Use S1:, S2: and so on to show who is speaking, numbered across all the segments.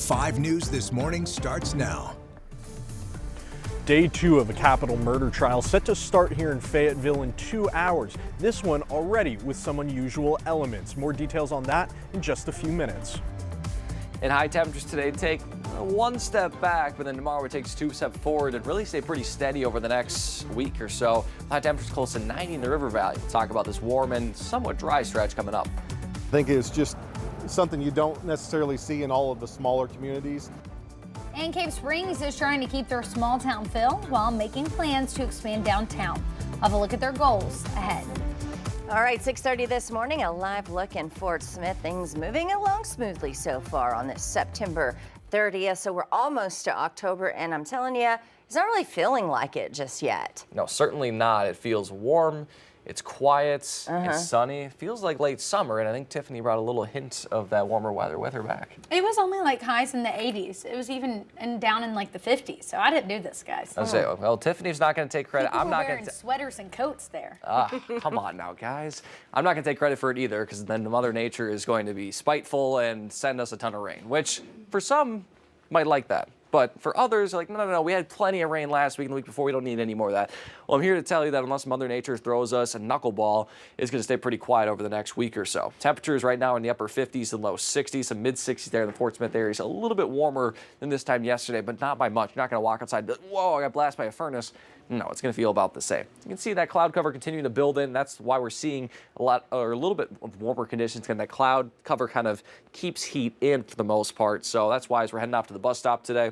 S1: 5 News This Morning starts now.
S2: Day 2 of a capital murder trial set to start here in Fayetteville in 2 hours. This one already with some unusual elements. More details on that in just a few minutes.
S3: And high temperatures today take one step back, but then tomorrow it takes 2 steps forward and really stay pretty steady over the next week or so. High temperatures close to 90 in the River Valley. We'll talk about this warm and somewhat dry stretch coming up.
S4: I think it's just something you don't necessarily see in all of the smaller communities.
S5: And Cave Springs is trying to keep their small town feel while making plans to expand downtown. We'll have a look at their goals ahead.
S6: All right, 6:30 this morning, a live look in Fort Smith. Things moving along smoothly so far on this September 30th. So we're almost to October, and I'm telling you, it's not really feeling like it just yet.
S3: No, certainly not. It feels warm. It's quiet, it's sunny. It feels like late summer, and I think Tiffany brought a little hint of that warmer weather with her back.
S5: It was only like highs in the 80s. It was even down in like the 50s. So I didn't do this, guys.
S3: I say, well, Tiffany's not going to take credit.
S5: People
S3: I'm not
S5: wearing
S3: going to
S5: sweaters and coats there.
S3: Come on now, guys. I'm not going to take credit for it either, because then Mother Nature is going to be spiteful and send us a ton of rain, which for some might like that. But for others, like, no, we had plenty of rain last week and the week before. We don't need any more of that. Well, I'm here to tell you that unless Mother Nature throws us a knuckleball, it's going to stay pretty quiet over the next week or so. Temperatures right now in the upper 50s and low 60s, some mid 60s there in the Fort Smith area. It's a little bit warmer than this time yesterday, but not by much. You're not going to walk outside and be like, whoa, I got blasted by a furnace. No, it's going to feel about the same. You can see that cloud cover continuing to build in. That's why we're seeing a little bit of warmer conditions. And that cloud cover kind of keeps heat in for the most part. So that's why as we're heading off to the bus stop today,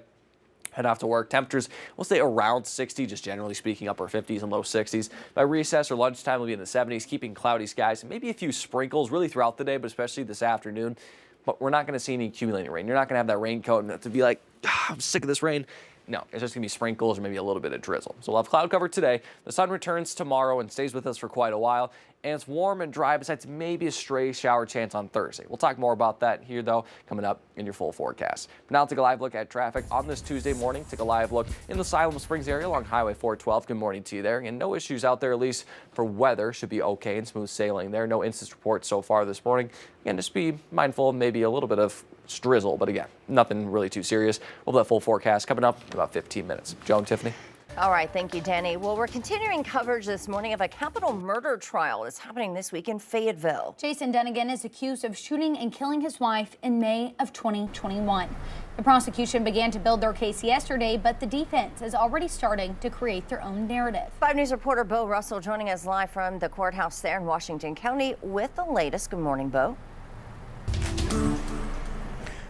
S3: head off to work, temperatures will stay around 60, just generally speaking, upper 50s and low 60s. By recess or lunchtime, we'll be in the 70s, keeping cloudy skies and maybe a few sprinkles really throughout the day, but especially this afternoon. But we're not going to see any accumulating rain. You're not going to have that raincoat and have to be like, I'm sick of this rain. No, it's just going to be sprinkles or maybe a little bit of drizzle. So we'll have cloud cover today. The sun returns tomorrow and stays with us for quite a while. And it's warm and dry, besides maybe a stray shower chance on Thursday. We'll talk more about that here, though, coming up in your full forecast. For now, take a live look at traffic on this Tuesday morning. Take a live look in the Siloam Springs area along Highway 412. Good morning to you there. And no issues out there, at least for weather. Should be okay and smooth sailing there. No instance reports so far this morning. Again, just be mindful of maybe a little bit of drizzle, but again, nothing really too serious. We'll have that full forecast coming up in about 15 minutes. Joe and Tiffany.
S6: All right, thank you, Danny. Well, we're continuing coverage this morning of a capital murder trial that's happening this week in Fayetteville.
S5: Jason Dunnigan is accused of shooting and killing his wife in May of 2021. The prosecution began to build their case yesterday, but the defense is already starting to create their own narrative.
S6: 5 News reporter Bo Russell joining us live from the courthouse there in Washington County with the latest. Good morning, Bo.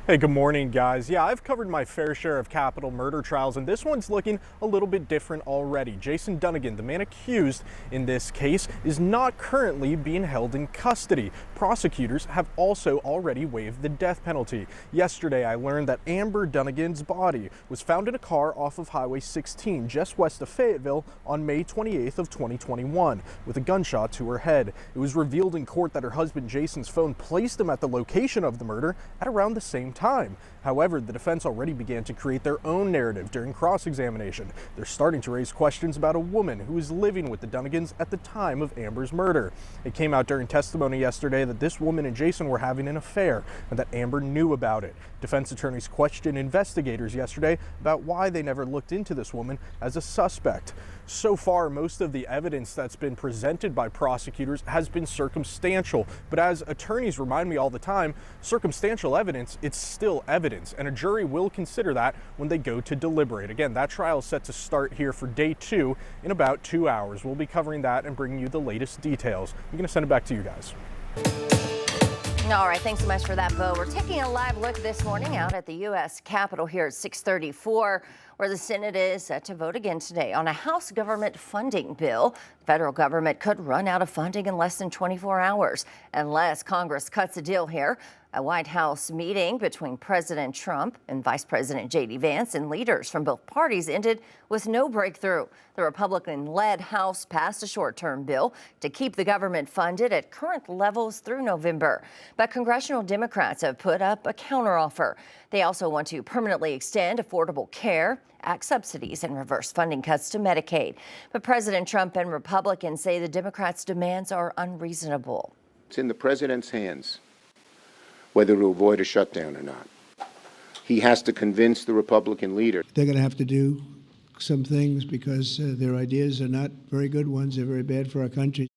S2: Hey, good morning, guys. Yeah, I've covered my fair share of capital murder trials, and this one's looking a little bit different already. Jason Dunnigan, the man accused in this case, is not currently being held in custody. Prosecutors have also already waived the death penalty. Yesterday, I learned that Amber Dunnigan's body was found in a car off of Highway 16 just west of Fayetteville on May 28th of 2021 with a gunshot to her head. It was revealed in court that her husband Jason's phone placed him at the location of the murder at around the same time. However, the defense already began to create their own narrative during cross-examination. They're starting to raise questions about a woman who was living with the Dunnigans at the time of Amber's murder. It came out during testimony yesterday that this woman and Jason were having an affair and that Amber knew about it. Defense attorneys questioned investigators yesterday about why they never looked into this woman as a suspect. So far, most of the evidence that's been presented by prosecutors has been circumstantial, but as attorneys remind me all the time, circumstantial evidence, it's still evidence, and a jury will consider that when they go to deliberate. Again, that trial is set to start here for day 2 in about 2 hours. We'll be covering that and bringing you the latest details. I'm going to send it back to you guys.
S6: All right, thanks so much for that, Bo. We're taking a live look this morning out at the U.S. Capitol here at 634, where the Senate is set to vote again today on a House government funding bill. The federal government could run out of funding in less than 24 hours unless Congress cuts a deal here. A White House meeting between President Trump and Vice President J.D. Vance and leaders from both parties ended with no breakthrough. The Republican-led House passed a short-term bill to keep the government funded at current levels through November. But congressional Democrats have put up a counteroffer. They also want to permanently extend affordable care, axe subsidies, and reverse funding cuts to Medicaid. But President Trump and Republicans say the Democrats' demands are unreasonable.
S7: It's in the president's hands whether to avoid a shutdown or not. he has to convince the Republican leader.
S8: They're going to have to do some things because their ideas are not very good ones. They're very bad for our country.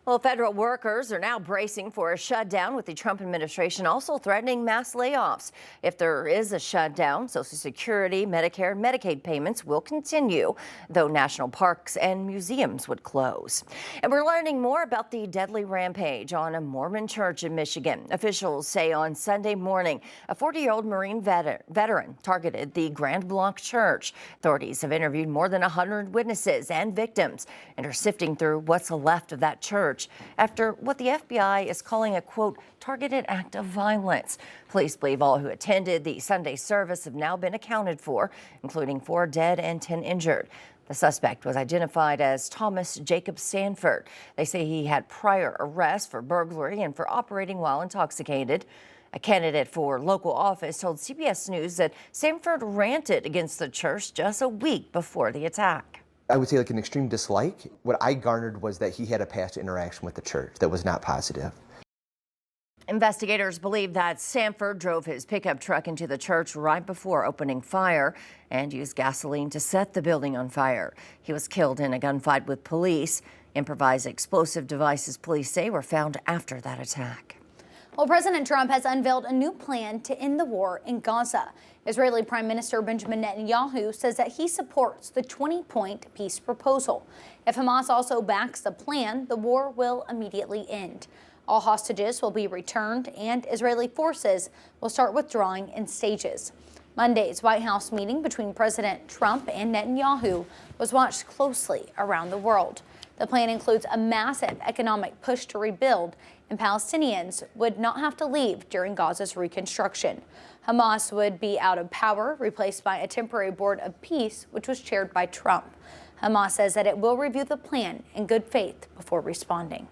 S6: Well, federal workers are now bracing for a shutdown, with the Trump administration also threatening mass layoffs. If there is a shutdown, Social Security, Medicare, and Medicaid payments will continue, though national parks and museums would close. And we're learning more about the deadly rampage on a Mormon church in Michigan. Officials say on Sunday morning, a 40-year-old Marine veteran targeted the Grand Blanc Church. Authorities have interviewed more than 100 witnesses and victims and are sifting through what's left of that church after what the FBI is calling a, quote, targeted act of violence. Police believe all who attended the Sunday service have now been accounted for, including 4 dead and 10 injured. The suspect was identified as Thomas Jacob Sanford. They say he had prior arrests for burglary and for operating while intoxicated. A candidate for local office told CBS News that Sanford ranted against the church just a week before the attack.
S9: I would say like an extreme dislike. What I garnered was that he had a past interaction with the church that was not positive.
S6: Investigators believe that Sanford drove his pickup truck into the church right before opening fire and used gasoline to set the building on fire. He was killed in a gunfight with police. Improvised explosive devices, police say, were found after that attack.
S5: Well, President Trump has unveiled a new plan to end the war in Gaza. Israeli Prime Minister Benjamin Netanyahu says that he supports the 20-point peace proposal. If Hamas also backs the plan, the war will immediately end. All hostages will be returned, and Israeli forces will start withdrawing in stages. Monday's White House meeting between President Trump and Netanyahu was watched closely around the world. The plan includes a massive economic push to rebuild, and Palestinians would not have to leave during Gaza's reconstruction. Hamas would be out of power, replaced by a temporary board of peace, which was chaired by Trump. Hamas says that it will review the plan in good faith before responding.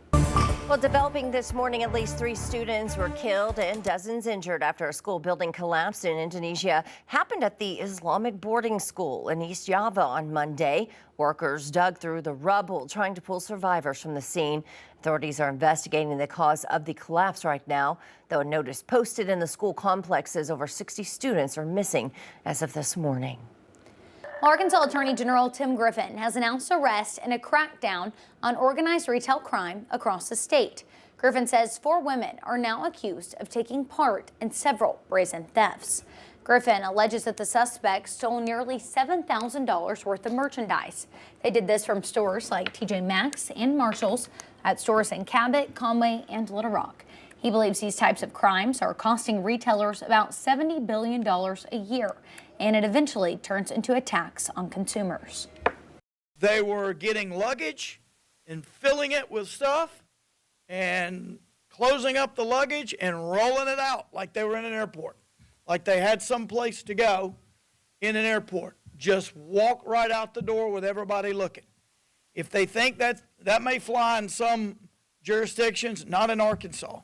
S6: Well, developing this morning, at least 3 students were killed and dozens injured after a school building collapsed in Indonesia. Happened at the Islamic boarding school in East Java on Monday. Workers dug through the rubble trying to pull survivors from the scene. Authorities are investigating the cause of the collapse right now, though a notice posted in the school complex says over 60 students are missing as of this morning.
S5: Arkansas Attorney General Tim Griffin has announced arrest and a crackdown on organized retail crime across the state. Griffin says 4 women are now accused of taking part in several brazen thefts. Griffin alleges that the suspects stole nearly $7,000 worth of merchandise. They did this from stores like TJ Maxx and Marshall's, at stores in Cabot, Conway, and Little Rock. He believes these types of crimes are costing retailers about $70 billion a year, and it eventually turns into a tax on consumers.
S10: They were getting luggage and filling it with stuff and closing up the luggage and rolling it out like they were in an airport, like they had some place to go in an airport. Just walk right out the door with everybody looking. If they think that may fly in some jurisdictions, not in Arkansas.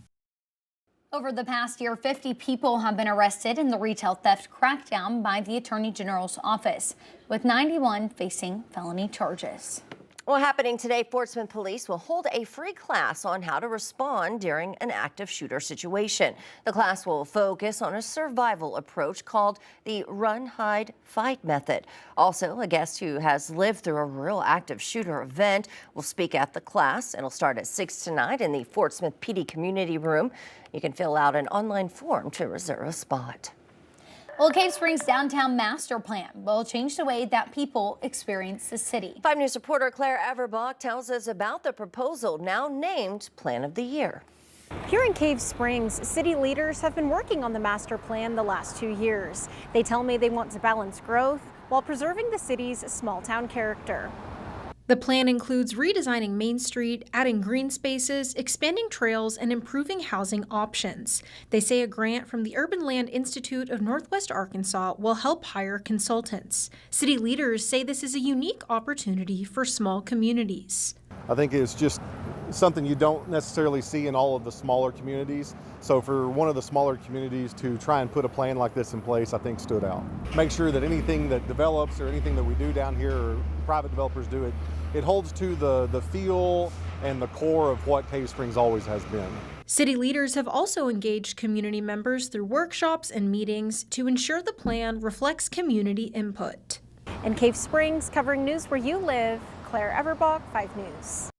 S5: Over the past year, 50 people have been arrested in the retail theft crackdown by the Attorney General's office, with 91 facing felony charges.
S6: Well, happening today, Fort Smith Police will hold a free class on how to respond during an active shooter situation. The class will focus on a survival approach called the Run, Hide, Fight method. Also, a guest who has lived through a real active shooter event will speak at the class. It'll start at 6 tonight in the Fort Smith PD Community Room. You can fill out an online form to reserve a spot.
S5: Well, Cave Springs Downtown Master Plan will change the way that people experience the city.
S6: 5 News reporter Claire Everbach tells us about the proposal now named Plan of the Year.
S11: Here in Cave Springs, city leaders have been working on the master plan the last 2 years. They tell me they want to balance growth while preserving the city's small town character.
S12: The plan includes redesigning Main Street, adding green spaces, expanding trails, and improving housing options. They say a grant from the Urban Land Institute of Northwest Arkansas will help hire consultants. City leaders say this is a unique opportunity for small communities.
S4: I think it's just something you don't necessarily see in all of the smaller communities. So for one of the smaller communities to try and put a plan like this in place, I think stood out. Make sure that anything that develops or anything that we do down here, or private developers do it holds to the feel and the core of what Cave Springs always has been.
S12: City leaders have also engaged community members through workshops and meetings to ensure the plan reflects community input.
S11: In Cave Springs, covering news where you live, Claire Everbach, 5 News.